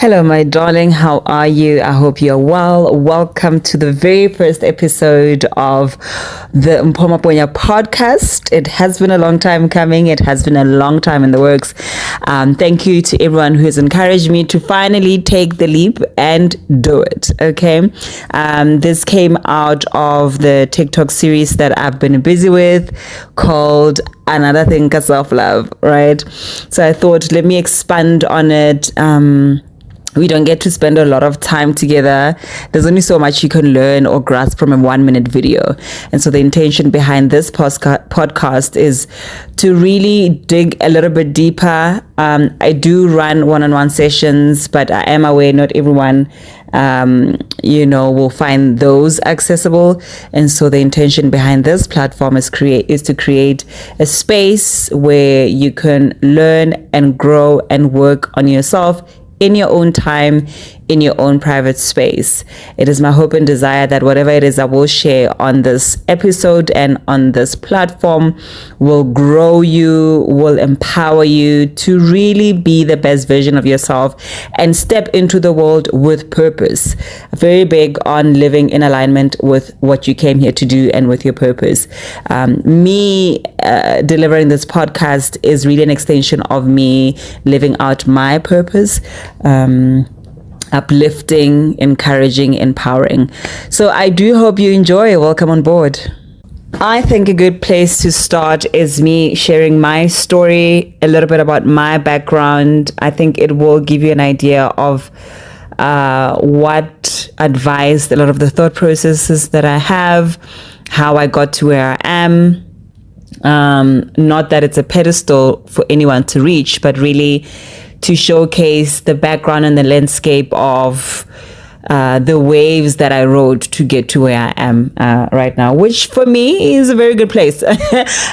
Hello, my darling. How are you? I hope you're well. Welcome to the very first episode of the Mpoma Ponya podcast. It has been a long time coming. It has been a long time in the works. Thank you to everyone who has encouraged me to finally take the leap and do it. Okay. This came out of the TikTok series that I've been busy with called Another Thing, Self-Love, right? So I thought, let me expand on it. We don't get to spend a lot of time together. There's only so much you can learn or grasp from a 1-minute video. And so the intention behind this podcast is to really dig a little bit deeper. I do run one-on-one sessions, but I am aware not everyone will find those accessible. And so the intention behind this platform is to create a space where you can learn and grow and work on yourself in your own time, in your own private space. It is my hope and desire that whatever it is I will share on this episode and on this platform will grow you, will empower you to really be the best version of yourself and step into the world with purpose. Very big on living in alignment with what you came here to do and with your purpose. Me delivering this podcast is really an extension of me living out my purpose. Uplifting, encouraging, empowering. So I do hope you enjoy. Welcome on board. I think a good place to start is me sharing my story, a little bit about my background. I think it will give you an idea of what advised a lot of the thought processes that I have, how I got to where I am. Not that it's a pedestal for anyone to reach, but really to showcase the background and the landscape of the waves that I rode to get to where I am right now, which for me is a very good place.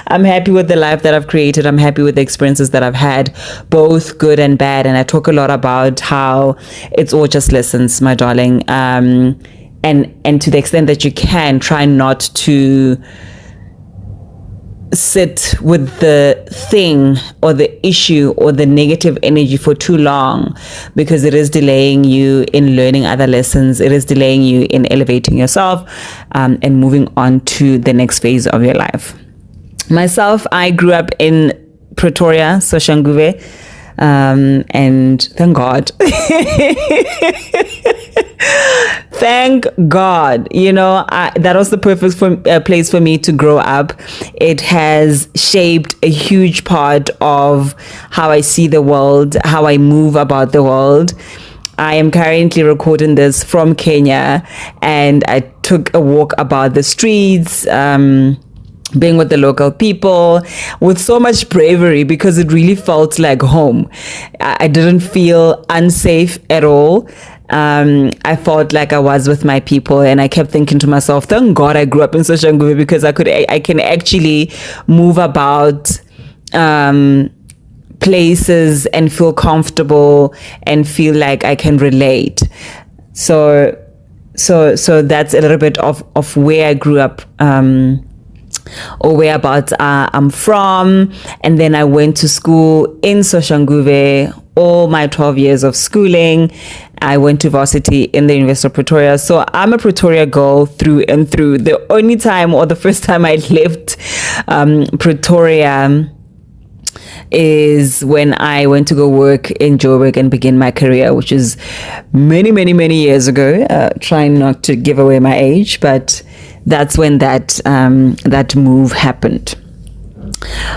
I'm happy with the life that I've created. I'm happy with the experiences that I've had, both good and bad. And I talk a lot about how it's all just lessons, my darling. And to the extent that you can, try not to sit with the thing or the issue or the negative energy for too long, because it is delaying you in learning other lessons. It is delaying you in elevating yourself and moving on to the next phase of your life. Myself, I grew up in Pretoria, Soshanguve, and thank God. Thank God, that was the perfect place for me to grow up. It has shaped a huge part of how I see the world, how I move about the world. I am currently recording this from Kenya, and I took a walk about the streets, being with the local people with so much bravery, because it really felt like home. I didn't feel unsafe at all. I felt like I was with my people, and I kept thinking to myself, thank God I grew up in Soshanguve, because I can actually move about places and feel comfortable and feel like I can relate. So that's a little bit of where I grew up, or whereabouts I'm from. And then I went to school in Soshanguve, all my 12 years of schooling. I went to varsity in the University of Pretoria. So I'm a Pretoria girl through and through. The only time, or the first time I left Pretoria, is when I went to go work in Joburg and begin my career, which is many, many, many years ago. Trying not to give away my age, but that's when that move happened.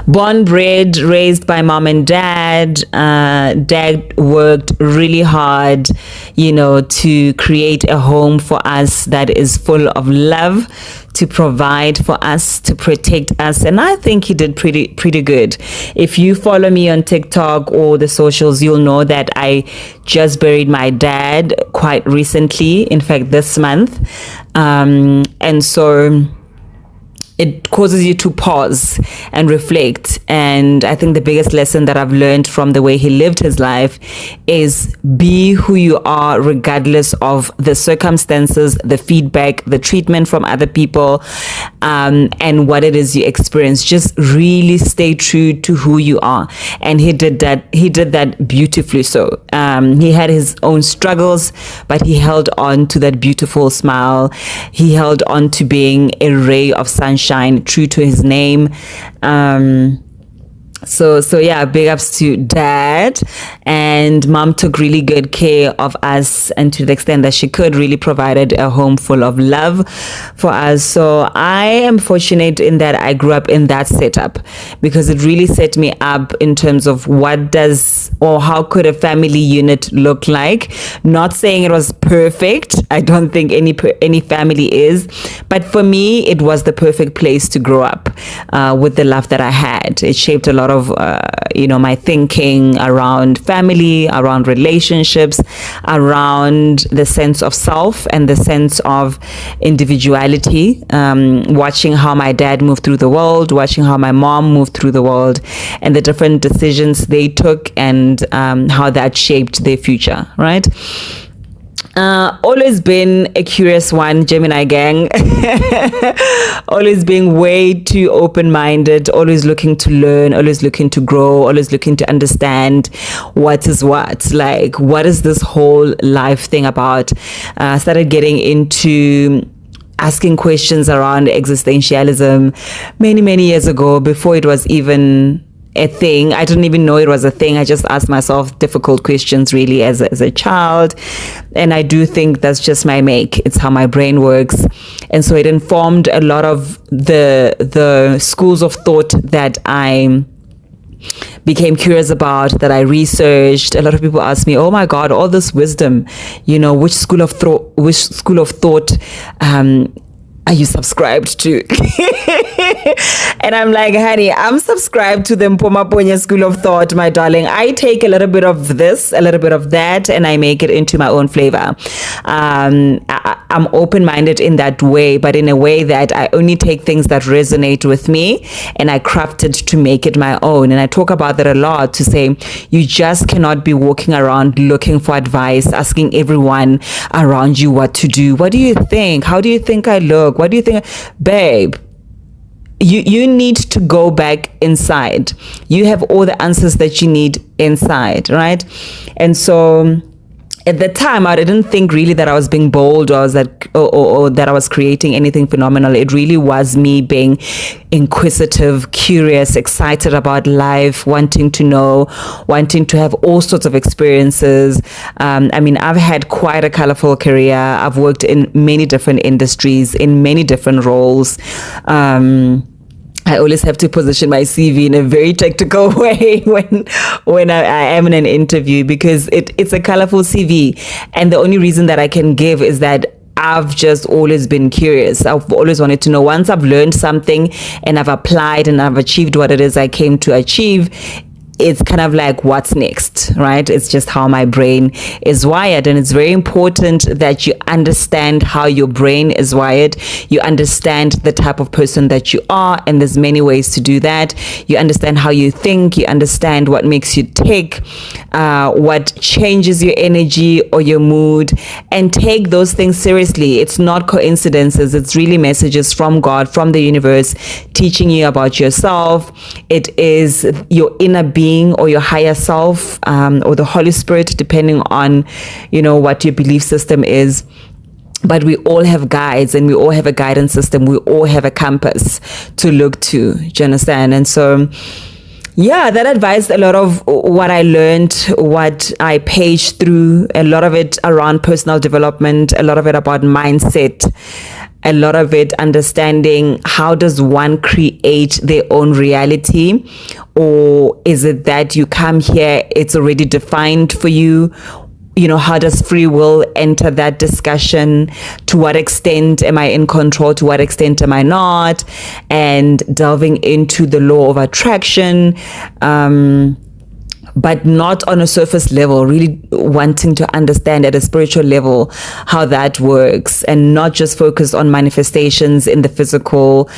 Born, bred, raised by mom and dad. Dad worked really hard, to create a home for us that is full of love, to provide for us, to protect us. And I think he did pretty good. If you follow me on TikTok or the socials, you'll know that I just buried my dad quite recently, in fact, this month. And so it causes you to pause and reflect. And I think the biggest lesson that I've learned from the way he lived his life is be who you are regardless of the circumstances, the feedback, the treatment from other people, and what it is you experience. Just really stay true to who you are. And he did that beautifully. So he had his own struggles, but he held on to that beautiful smile. He held on to being a ray of sunshine, true to his name. So yeah, big ups to dad. And mom took really good care of us, and to the extent that she could, really provided a home full of love for us. So I am fortunate in that I grew up in that setup, because it really set me up in terms of how could a family unit look like. Not saying it was perfect. I don't think any family is, but for me it was the perfect place to grow up with the love that I had. It shaped a lot of my thinking around family, around relationships, around the sense of self and the sense of individuality. Watching how my dad moved through the world, watching how my mom moved through the world, and the different decisions they took, and how that shaped their future, right? Always been a curious one, Gemini gang. Always being way too open-minded, always looking to learn, always looking to grow, always looking to understand what is what. Like, what is this whole life thing about? Started getting into asking questions around existentialism many years ago, before it was even a thing. I didn't even know it was a thing. I just asked myself difficult questions really as a child. And I do think that's just my make. It's how my brain works. And so it informed a lot of the schools of thought that I became curious about, that I researched. A lot of people ask me, oh my God, all this wisdom, which school of thought are you subscribed to? And I'm like, honey, I'm subscribed to the Mpoma school of thought, my darling. I take a little bit of this, a little bit of that, and I make it into my own flavor. I'm open-minded in that way, but in a way that I only take things that resonate with me, and I craft it to make it my own. And I talk about that a lot, to say you just cannot be walking around looking for advice, asking everyone around you what to do. What do you think? How do you think I look? What do you think? Babe, you need to go back inside. You have all the answers that you need inside, right? And so at the time, I didn't think really that I was being bold, or that I was creating anything phenomenal. It really was me being inquisitive, curious, excited about life, wanting to know, wanting to have all sorts of experiences. I've had quite a colorful career. I've worked in many different industries, in many different roles. I always have to position my CV in a very tactical way when I am in an interview, because it's a colorful CV. And the only reason that I can give is that I've just always been curious. I've always wanted to know. Once I've learned something and I've applied and I've achieved what it is I came to achieve, it's kind of like, what's next, right? It's just how my brain is wired. And it's very important that you understand how your brain is wired. You understand the type of person that you are. And there's many ways to do that. You understand how you think. You understand what makes you tick, what changes your energy or your mood, and take those things seriously. It's not coincidences. It's really messages from God, from the universe, teaching you about yourself. It is your inner being, or your higher self, or the Holy Spirit, depending on, what your belief system is. But we all have guides, and we all have a guidance system. We all have a compass to look to. Do you understand? And so, yeah, that advised a lot of what I learned, what I paged through, a lot of it around personal development, a lot of it about mindset, a lot of it understanding how does one create their own reality, or is it that you come here, it's already defined for you? How does free will enter that discussion? To what extent am I in control? To what extent am I not? And delving into the law of attraction, but not on a surface level, really wanting to understand at a spiritual level how that works, and not just focus on manifestations in the physical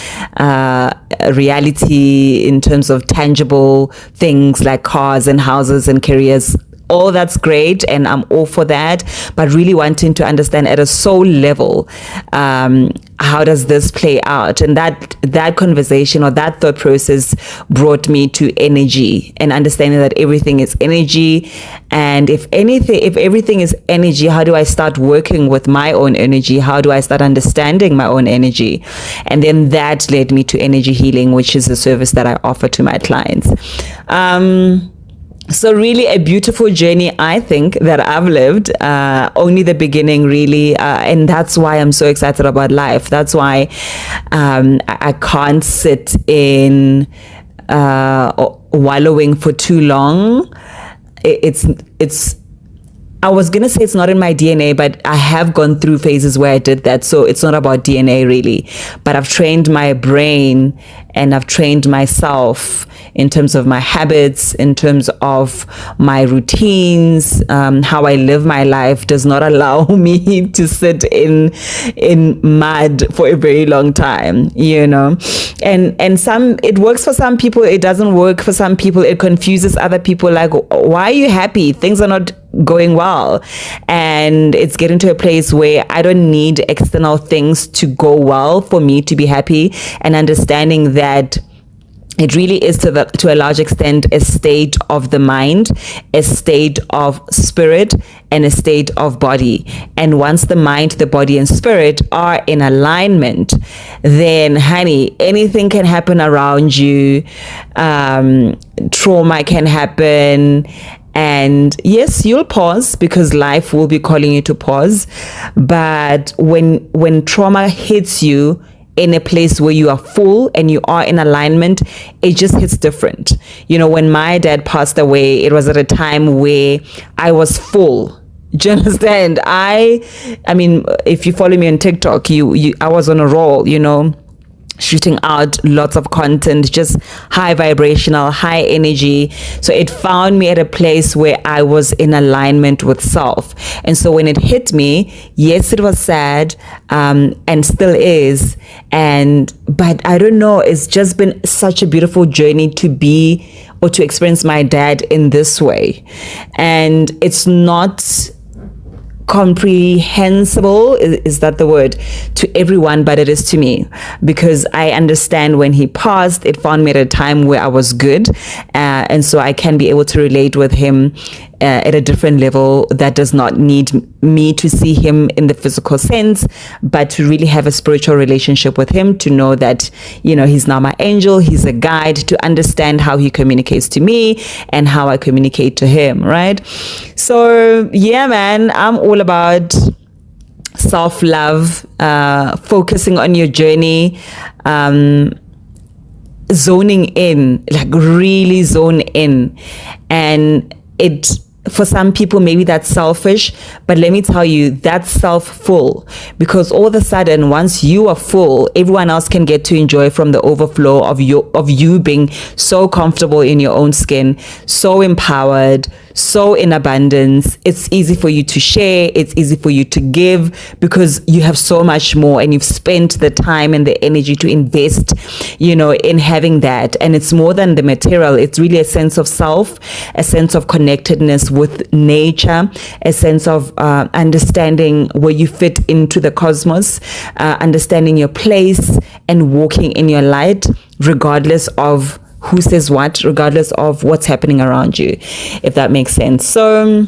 reality in terms of tangible things like cars and houses and careers. All that's great, and I'm all for that, but really wanting to understand at a soul level, how does this play out? And that conversation or that thought process brought me to energy and understanding that everything is energy. And if everything is energy, how do I start working with my own energy? How do I start understanding my own energy? And then that led me to energy healing, which is a service that I offer to my clients. So really a beautiful journey, I think, that I've lived, only the beginning, really. And that's why I'm so excited about life. That's why I can't sit in wallowing for too long. It's I was going to say it's not in my DNA, but I have gone through phases where I did that. So it's not about DNA really, but I've trained my brain and I've trained myself in terms of my habits, in terms of my routines. How I live my life does not allow me to sit in mud for a very long time, you know. And it works for some people, it doesn't work for some people. It confuses other people, like, why are you happy? Things are not going well. And it's getting to a place where I don't need external things to go well for me to be happy, and understanding that it really is to a large extent a state of the mind, a state of spirit, and a state of body. And once the mind, the body, and spirit are in alignment, then, honey, anything can happen around you. Trauma can happen. And yes, you'll pause because life will be calling you to pause. But when trauma hits you in a place where you are full and you are in alignment, it just hits different. You know, when my dad passed away, it was at a time where I was full. Do you understand? I mean, if you follow me on TikTok, I was on a roll, you know, shooting out lots of content, just high vibrational, high energy. So it found me at a place where I was in alignment with self. And so when it hit me, yes, it was sad, and still is. But I don't know, it's just been such a beautiful journey to be or to experience my dad in this way. And it's not comprehensible, is that the word, to everyone, but it is to me, because I understand when he passed, it found me at a time where I was good, and so I can be able to relate with him at a different level that does not need me to see him in the physical sense, but to really have a spiritual relationship with him, to know that, you know, he's now my angel, he's a guide, to understand how he communicates to me and how I communicate to him, right? So yeah, man, I'm all about self-love, focusing on your journey, zoning in, like really zone in. And for some people, maybe that's selfish, but let me tell you, that's self-full, because all of a sudden, once you are full, everyone else can get to enjoy from the overflow of you being so comfortable in your own skin, so empowered, so in abundance. It's easy for you to share, it's easy for you to give, because you have so much more and you've spent the time and the energy to invest, you know, in having that. And it's more than the material, it's really a sense of self, a sense of connectedness with nature, a sense of understanding where you fit into the cosmos, understanding your place and walking in your light, regardless of who says what, regardless of what's happening around you, if that makes sense. So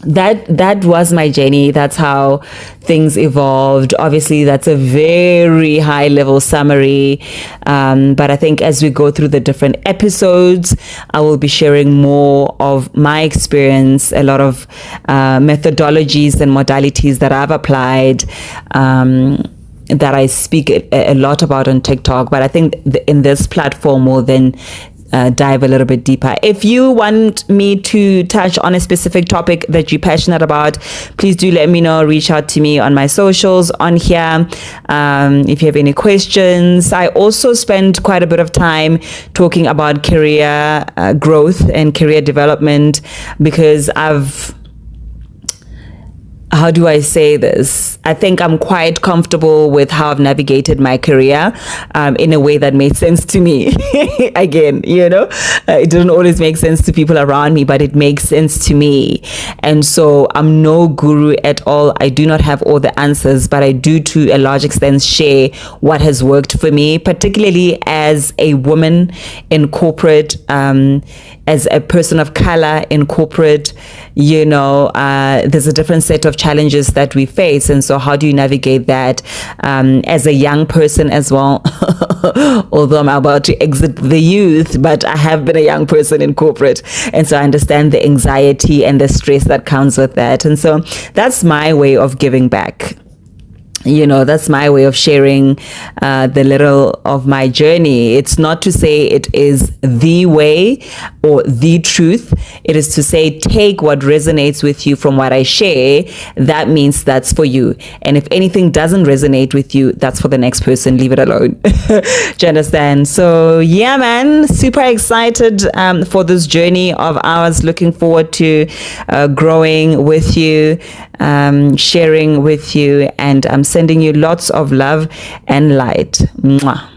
that was my journey. That's how things evolved. Obviously, that's a very high level summary. But I think as we go through the different episodes, I will be sharing more of my experience, a lot of methodologies and modalities that I've applied, that I speak a lot about on TikTok. But I think in this platform more than dive a little bit deeper. If you want me to touch on a specific topic that you're passionate about, please do let me know. Reach out to me on my socials on here. If you have any questions, I also spend quite a bit of time talking about career growth and career development, because how do I say this? I think I'm quite comfortable with how I've navigated my career in a way that made sense to me. Again, it doesn't always make sense to people around me, but it makes sense to me. And so I'm no guru at all. I do not have all the answers, but I do to a large extent share what has worked for me, particularly as a woman in corporate, as a person of color in corporate. There's a different set of challenges that we face, and so how do you navigate that as a young person as well? Although I'm about to exit the youth, but I have been a young person in corporate, and so I understand the anxiety and the stress that comes with that. And so that's my way of giving back. That's my way of sharing the little of my journey. It's not to say it is the way or the truth. It is to say, take what resonates with you from what I share. That means that's for you. And if anything doesn't resonate with you, that's for the next person. Leave it alone. Do you understand? So yeah, man, super excited for this journey of ours. Looking forward to growing with you, sharing with you, and I'm sending you lots of love and light. Mwah.